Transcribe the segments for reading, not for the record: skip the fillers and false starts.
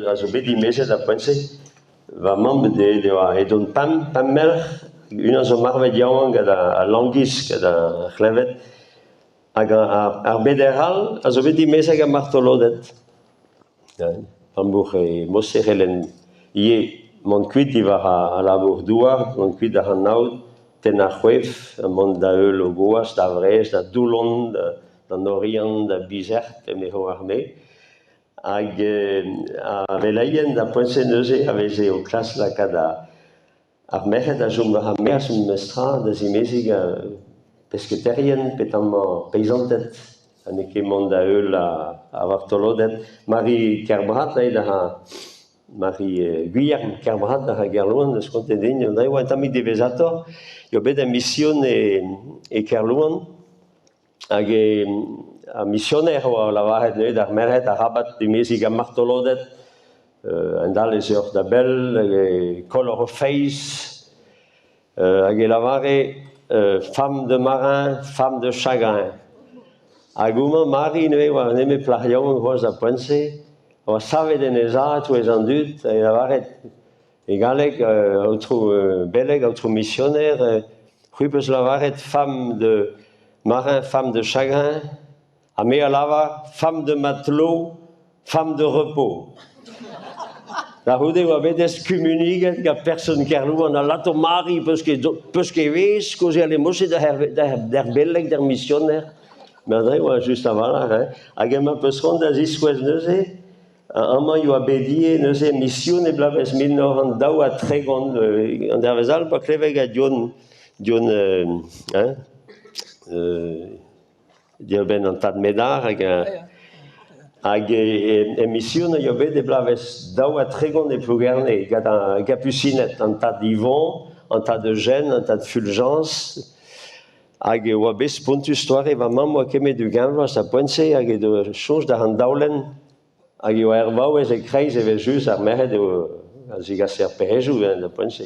also bet die mese da pense va membre de et don pam mer une zo marve diawang da langis da clevet a bederal also bet die mese ga martolodet Hamburg e mosseren ie mon cuit die war a labor duar mon cuit da hanaud ten a chwef mon da eul o goas da vres da doulon da norian da bizert me ho armé hag a velaien da poense neuze aveze o klas la kada ar merc'hed a jom ha meas mestra da zimezig pesketerien petam peisantet aneke mont da eul a vartolodet Marie Kerbrat da ha Marie Guillerme Kerbrat da ha gerloan da skonte din da oa tamik devezator yo bet a mission e kerloan hag a missionaire oa lavaret neuet ar merc'hed a rabat de mezig a martolodet endal ez ur da bel color of face hag e lavare femme de marin, femme de chagrin. Hag ouma Marie neuet oa neme plarion roz a poense oa savet en ezaat ou ez an dud e lavaret e galleg outro beleg outro missionaire c'hwippeus lavaret femme de marin, femme de chagrin a me a lava femme de matelot, femme de repos. Da houde oa betez kumuниget ga person kerlouan a lato Marie peus ket vez koze ale moset der beleg der missionaire. Me dre oa just a valar, hag ema peus ront da ziskouez neuze amañ oa bedie neuze mission e blavez 1900 a tregont an dervezal pa kleveg a dion dir ben an tad medar hag mission yo bet e blavez daou a tregont e plougerne gant a capucinet an tad Yvon, an tad Eugène, an tad Fulgence hag oa bez pontus stoare va mam oa kemet du ganvlas a poense hag e de chonj da an daoulen hag oa vaouez e kreiz evel just ar merc'hed a zigas er perezhou da poense.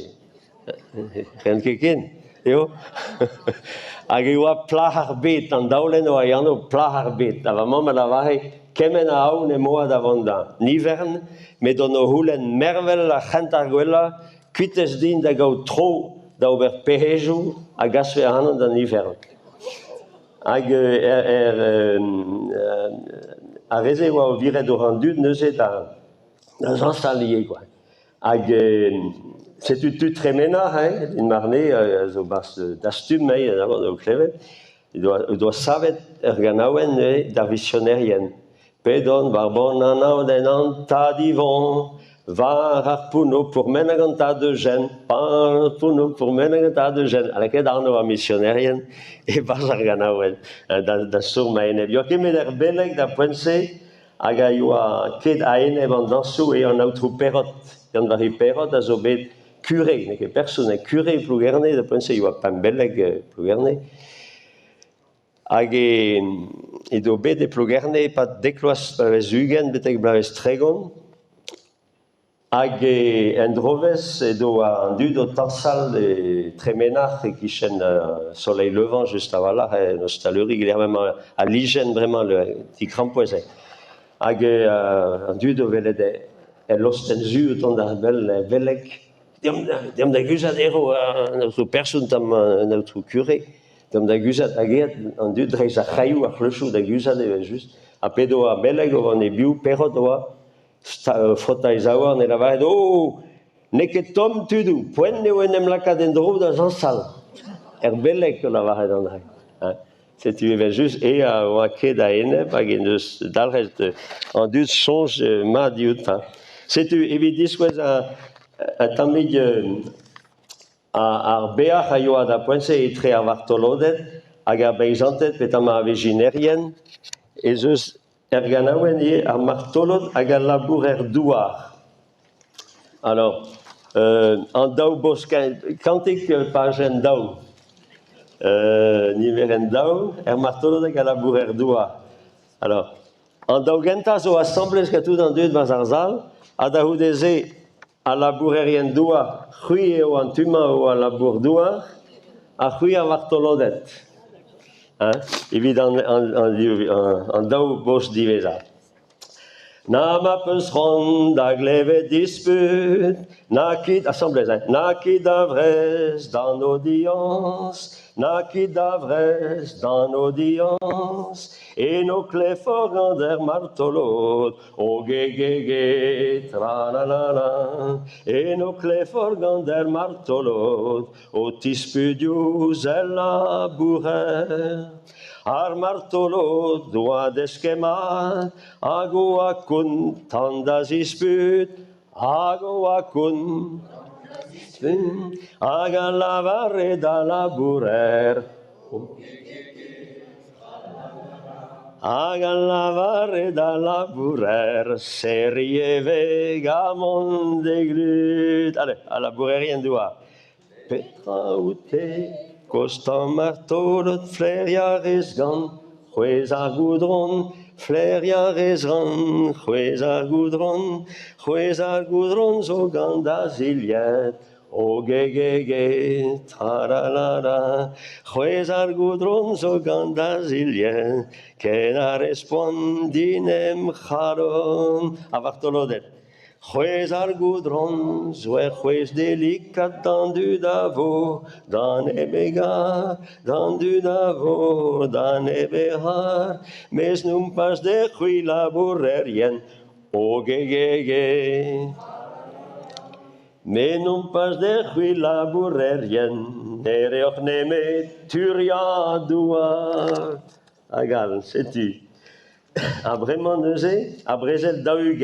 Ren ket ken, eo? Hag oa plah ar bet, an daoulen oa yanno plah ar bet. Da va mam a lavare kemen a aoun e moa davant da nivern, met don o houlen mervel a c'hent ar gwella, kuitez din da gao tro da ober perezhou a gasve anan da nivern. Hag a reze oa o viret o ran dud neuze da zansalier, quoi. Hag setu tud tremenar, din marne, zo bas dastum, d'abord o klevet, doa savet ganaouen d'ar visionnerien. Pedon war bon anaout en an tad Yvon, var ar pouno pour men hag an tad Eugène, par pouno pour men hag an tad Eugène. Alaket arno a missionerien e bas ar ganaouen, da sour ma eneb. Yo kemet er beleg da poense hag a yo a ket a eneb an dansou e an outro perot. Gant var e perot a zo bet kure, neke person e kure plougerne, da poense yo a pam beleg plougerne. Hag e do bet e plougerne pat dekloaz blavez ugen betek blavez tregon. Hag en drovez edo an dud o tansal tremenar e kichen soleil levant just avalar en ostaleurig il mem a ligen vraiment le ti krampoeze. Hag an dud o velet e losten zu ton da bel beleg. Diam da guzat ero an outro person tam an outro kure. Diam da guzat aget an dud reiz a chayou ar flechou da guzat just. A pedo a beleg o van e biou perot oa frota ez aouar ne lavaret neket tom tudou, poen ne oen em lakad en dro da zansal. Beleg o lavaret an dra. Setu evel just a oa ket a eneb hag en deus dalret an dud sonj ma diout. Setu evit diskouez a tamig ar bear a yoa da poense etre ar vartolodet hag ar beizantet petam a vejinerien ez eus ganaouen ar martolod hag ar labour douar. Alors, an daou bos kantik pagen daou. Niver en daou, martolod hag ar labour douar. Alors, an daou gentaz o assemblez katout an dud vaz ar zal, a da houdeze a labourerien douar, c'hwi eo an tumañ o a labour douar, a c'hwi a vartolodet. Evit an daou bos divezat. Na mapes rond da glevet disput, na kid, assemblez, hein, na kid davres dans audience, na kid davres dans audience, et nos clés forgander martolot, o ge, tra la la la, et nos clés forgander martolot, o tispudius ella bourrer. Ar martolo doa d'eskema, ago akun tandas isput, ago akun aga lavare da laburer. Aga lavare da laburer, serie vegamon de glut. Allez, à la bourrerienne doa. Petra ute, kostan martolot, fleria resgan, juez ar goudron, fleria resgan, juez ar goudron, zo ganda ziliet, o ge, tra-la-la-la, juez ar goudron, zo ganda ziliet, ken a respondinem charon, avartolodet. Juez ar goudron, zouer juez delicat dans du davo, dans ebega, dans du davo, dans ebehar, mes num pas de chui labourerien, o ge, mais num pas de chui labourerien, nereoch neme turia doua. Agal, sais-tu, a vraiment neusé, a brezel dahu